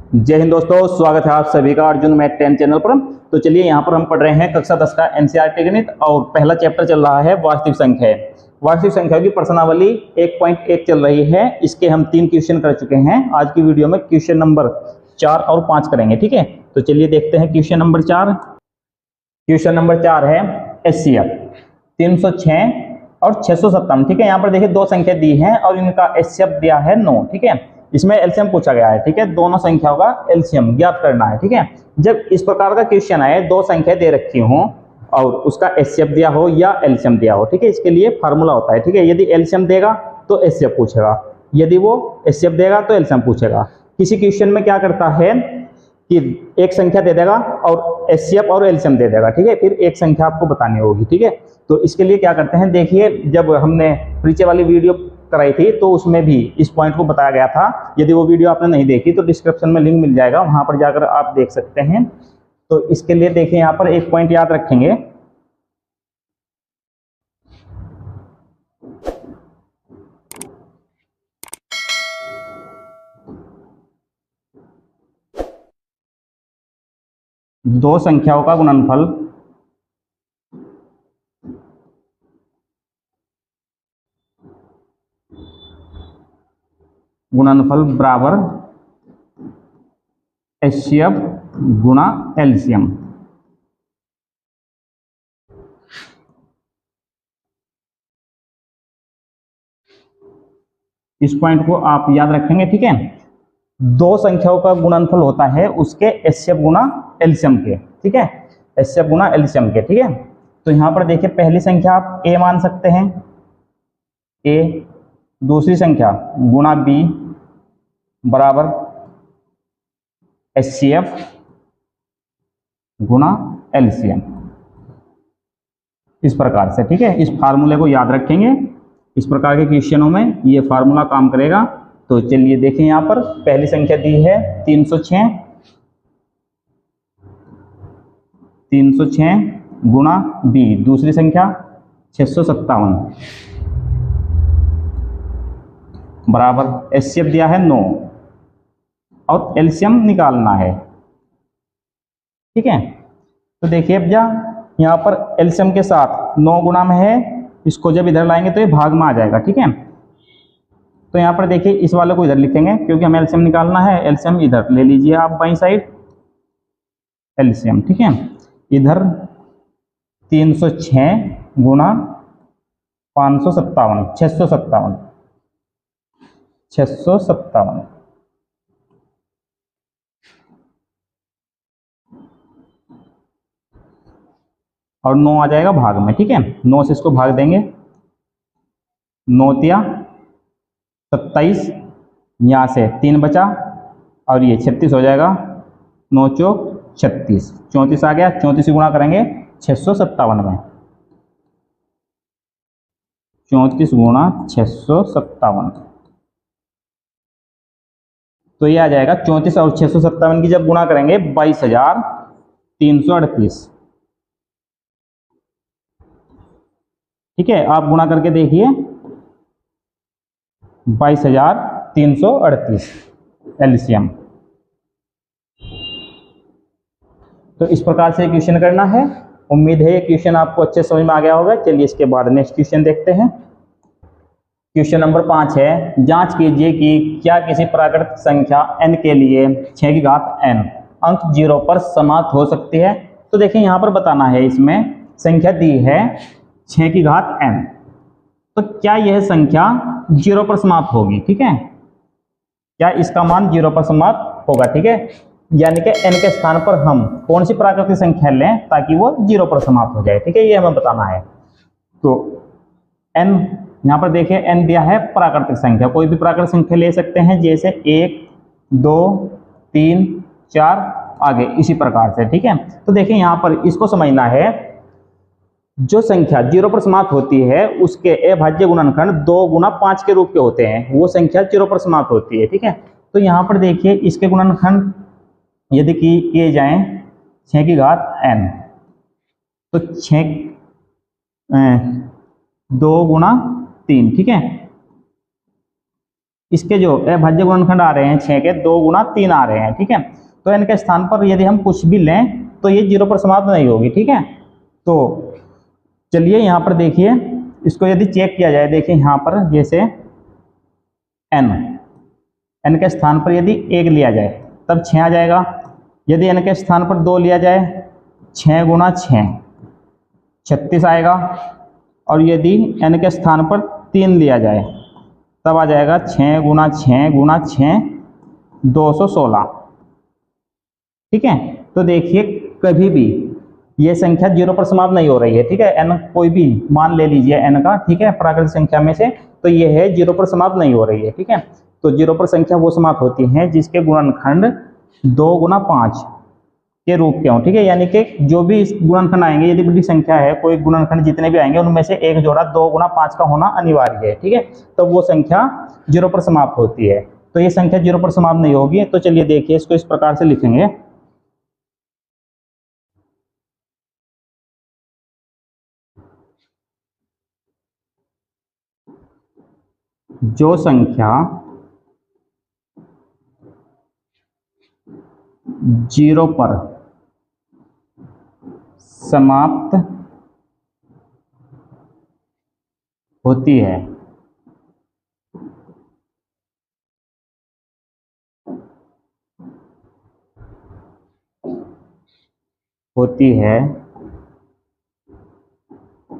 जय हिंद दोस्तों, स्वागत है आप सभी का अर्जुन मैथ 10 चैनल पर। तो चलिए यहाँ पर हम पढ़ रहे हैं कक्षा 10 का एनसीईआरटी गणित और पहला चैप्टर चल रहा है वास्तविक संख्या। वास्तविक संख्या की प्रश्नावली 1.1 चल रही है। इसके हम 3 क्वेश्चन कर चुके हैं। आज की वीडियो में क्वेश्चन नंबर 4 और 5 करेंगे, ठीक है। तो चलिए देखते हैं क्वेश्चन नंबर 4। क्वेश्चन नंबर 4 है एचसीएफ 306 और 657, ठीक है। यहाँ पर देखिए दो संख्या दी है और इनका एचसीएफ दिया है 9, ठीक है। इसमें एलसीएम पूछा गया है, ठीक है। दोनों संख्याओं का एलसीएम ज्ञात करना है, ठीक है। जब इस प्रकार का क्वेश्चन आए, दो संख्या दे रखी हो और उसका एचसीएफ दिया हो या एलसीएम दिया हो, ठीक है, इसके लिए फार्मूला होता है, ठीक है। यदि एलसीएम देगा तो एचसीएफ पूछेगा, यदि वो एचसीएफ देगा तो एलसीएम पूछेगा। किसी क्वेश्चन में क्या करता है कि एक संख्या दे देगा और एचसीएफ और एलसीएम दे देगा, ठीक है। फिर एक संख्या आपको बतानी होगी, ठीक है। तो इसके लिए क्या करते हैं, देखिए जब हमने नीचे वाली वीडियो कराई थी तो उसमें भी इस पॉइंट को बताया गया था। यदि वो वीडियो आपने नहीं देखी तो डिस्क्रिप्शन में लिंक मिल जाएगा, वहां पर जाकर आप देख सकते हैं। तो इसके लिए देखिए यहाँ पर एक पॉइंट याद रखेंगे। दो संख्याओं का गुणनफल बराबर एचसीएफ गुणा एलसीएम। इस पॉइंट को आप याद रखेंगे, ठीक है। दो संख्याओं का गुणनफल होता है उसके एचसीएफ गुणा एलसीएम के, ठीक है। एचसीएफ गुणा एलसीएम के, ठीक है। तो यहां पर देखिए पहली संख्या आप ए मान सकते हैं, ए। दूसरी संख्या गुणा बी बराबर एचसीएफ गुणा एलसीएम, इस प्रकार से, ठीक है। इस फार्मूले को याद रखेंगे। इस प्रकार के क्वेश्चनों में ये फार्मूला काम करेगा। तो चलिए देखें, यहाँ पर पहली संख्या दी है 306 गुणा बी, दूसरी संख्या 657 बराबर एचसीएफ दिया है 9 और एलसीएम निकालना है, ठीक है। तो देखिए अब यहाँ पर एलसीएम के साथ 9 गुणा में है, इसको जब इधर लाएंगे तो ये भाग में आ जाएगा, ठीक है। तो यहाँ पर देखिए इस वाले को इधर लिखेंगे क्योंकि हमें एलसीएम निकालना है। एलसीएम इधर ले लीजिए आप बाईं साइड, एलसीएम, ठीक है। इधर 306 गुणा 557, 657 और 9 आ जाएगा भाग में, ठीक है। 9 से इसको भाग देंगे, 9 तिया 27, यहाँ से 3 बचा और ये 36 हो जाएगा। 9 चौक 36, 34 आ गया। 34 से गुणा करेंगे 657 में, 34 गुणा 657, तो ये आ जाएगा 34 और 657 की जब गुणा करेंगे 22,338, ठीक है। आप गुणा करके देखिए 22,338 एलसीएम। तो इस प्रकार से क्वेश्चन करना है। उम्मीद है ये क्वेश्चन आपको अच्छे समझ में आ गया होगा। चलिए इसके बाद नेक्स्ट क्वेश्चन देखते हैं। क्वेश्चन नंबर 5 है, जांच कीजिए कि क्या किसी प्राकृतिक संख्या n के लिए 6 की घात n अंक 0 पर समाप्त हो सकती है। तो देखिए यहाँ पर बताना है, इसमें संख्या दी है 6 की घात n, तो क्या यह संख्या 0 पर समाप्त होगी, ठीक है। क्या इसका मान 0 पर समाप्त होगा, ठीक है। यानी कि n के स्थान पर हम कौन सी प्राकृतिक संख्या लें ताकि वो 0 पर समाप्त हो जाए, ठीक है। ये हमें बताना है। तो n यहाँ पर देखिए n दिया है प्राकृतिक संख्या, कोई भी प्राकृतिक संख्या ले सकते हैं, जैसे 1 2 3 4 आगे इसी प्रकार से, ठीक है। तो देखिए यहाँ पर इसको समझना है, जो संख्या 0 पर समाप्त होती है उसके अभाज्य गुणनखंड 2 गुना 5 के रूप के होते हैं, वो संख्या 0 पर समाप्त होती है, ठीक है। तो यहाँ पर देखिए इसके गुणनखंड यदि किए जाएं 6 की घात n, तो 6 2 गुना 3, ठीक है। इसके जो अभाज्य गुणनखंड आ रहे हैं 6 के 2 गुना 3 आ रहे हैं, ठीक है। तो n के स्थान पर यदि हम कुछ भी लें तो ये 0 पर समाप्त नहीं होगी, ठीक है। तो चलिए यहाँ पर देखिए, इसको यदि चेक किया जाए, देखिए यहाँ पर जैसे n के स्थान पर यदि 1 लिया जाए तब 6 आ जाएगा। यदि n के स्थान पर 2 लिया जाए 6 गुना 6 36 आएगा। और यदि n के स्थान पर 3 लिया जाए तब आ जाएगा 6 गुना 6 गुना 6 216, ठीक है। तो देखिए कभी भी ये संख्या 0 पर समाप्त नहीं हो रही है, ठीक है। n कोई भी मान ले लीजिए n का, ठीक है, प्राकृतिक संख्या में से, तो ये है 0 पर समाप्त नहीं हो रही है, ठीक है। तो 0 पर संख्या वो समाप्त होती है जिसके गुणनखंड 2 गुना 5 के रूप के हों, ठीक है। यानी कि जो भी इस गुणनखंड आएंगे, यदि बड़ी संख्या है, कोई गुणनखंड जितने भी आएंगे उनमें से एक जोड़ा 2 गुना 5 का होना अनिवार्य है, ठीक है। तो वो संख्या 0 पर समाप्त होती है। तो ये संख्या 0 पर समाप्त नहीं होगी। तो चलिए देखिए, इसको इस प्रकार से लिखेंगे, जो संख्या 0 पर समाप्त होती है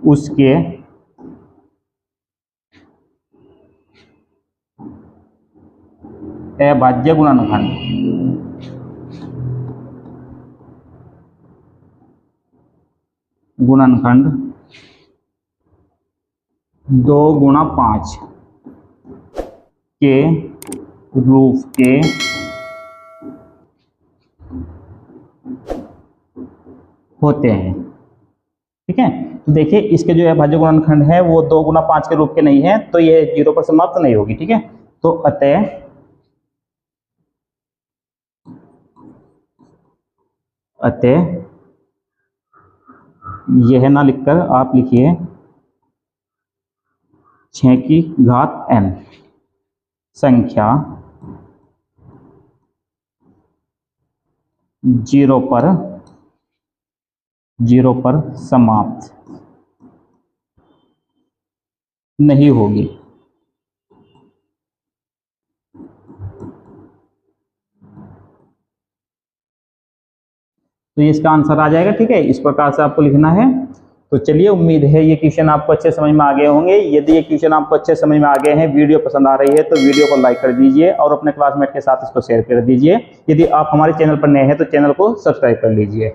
उसके अभाज्य गुणनखंड 2 गुना 5 के रूप के होते हैं, ठीक है। तो देखिए इसके जो अभाज्य गुणनखंड है वो 2 गुना 5 के रूप के नहीं है, तो ये 0 पर समाप्त नहीं होगी, ठीक है। तो अतः यह ना लिखकर आप लिखिए 6 की घात n संख्या 0 पर समाप्त नहीं होगी। तो ये इसका आंसर आ जाएगा, ठीक है। इस प्रकार से आपको लिखना है। तो चलिए, उम्मीद है ये क्वेश्चन आपको अच्छे समझ में आ गए होंगे। यदि ये क्वेश्चन आपको अच्छे समझ में आ गए हैं, वीडियो पसंद आ रही है, तो वीडियो को लाइक कर दीजिए और अपने क्लासमेट के साथ इसको शेयर कर दीजिए। यदि आप हमारे चैनल पर नए हैं तो चैनल को सब्सक्राइब कर लीजिए।